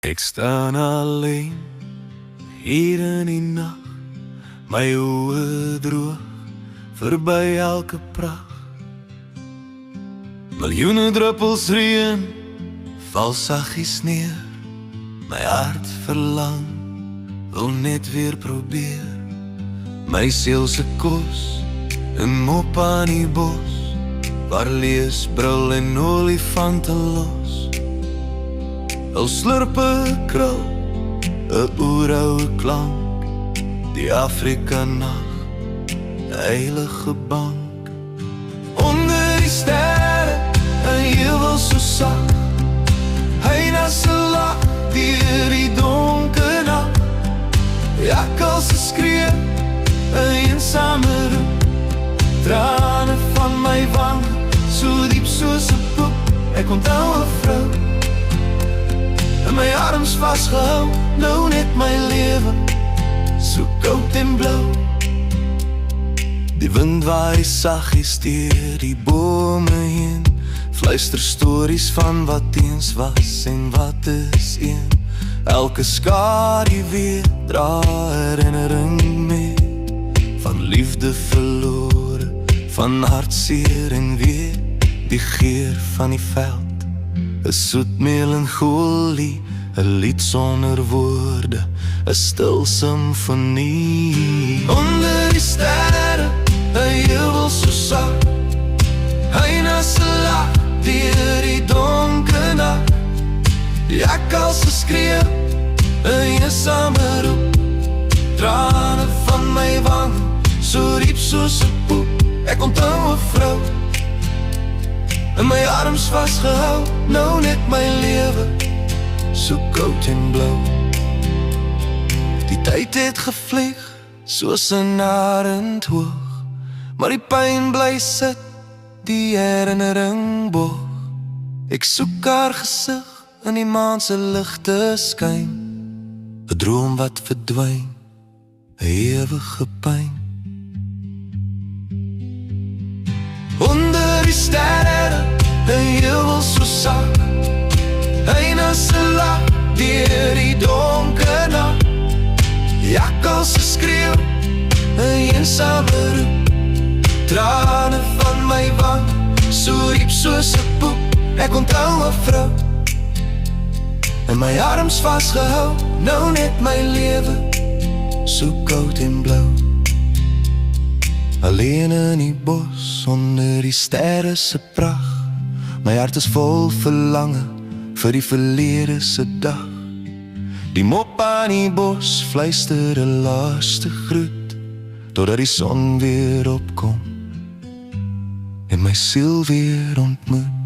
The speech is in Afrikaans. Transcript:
Ek staan alleen hier in die nag, my oë droog verby elke pracht. Miljoene druppels reën val saggies neer, my hart verlang, wil net weer probeer. My siel se kos, 'n mop aan die bos, waar lees, brul en olifante los. Al slurpe krul, 'n oeroue klank, die Afrika nag, 'n heilige bank. Onder die sterre, 'n heuwel so sag, hyna se lach, deur die donker nag. Jakkals se skree, 'n eensame roep, trane van my wang, so diep soos 'n poep. Ek onthou 'n vrou, in my arms vasgehou, nou net my lewe, so koud en blou. Die wind waai saggies deur die bome heen, fluister stories van wat eens was en wat is een. Elke skadu weer dra herinnering mee, van liefde verlore, van hartseer en weer die geur van die veld, 'n soet melancholie, 'n lied sonder woorde, 'n stil simfonie. Onder die sterre, 'n heuwel so sag, hyna se lach, deur die donker nag. Jakkals se skree, 'n eensame roep, trane van my wang, so diep soos 'n poep. Ek onthou 'n vrou, in my arms vasgehou, nou net my lewe, so koud en blou. Die tyd het gevlieg, soos 'n arend hoog, maar die pyn bly sit, die herinnering boog. Ek soek haar gesig, in die maan se ligte skyn, 'n droom wat verdwyn, 'n ewige pyn. Onder die sterre, 'n heuwel so sag, hyna se lach, deur die donker nag. Jakkals se skreeu, 'n eensame roep, trane van my wang, so diep soos 'n poep. Ek onthou 'n vrou, in my arms vasgehou, nou net my lewe, so koud en blou. Alleen in die bos, onder die sterre se pracht, my hart is vol verlange, vir die verlede se dag. Die mop aan die bos, fluister 'n laaste groet, totdat die son weer opkom, en my siel weer ontmoet.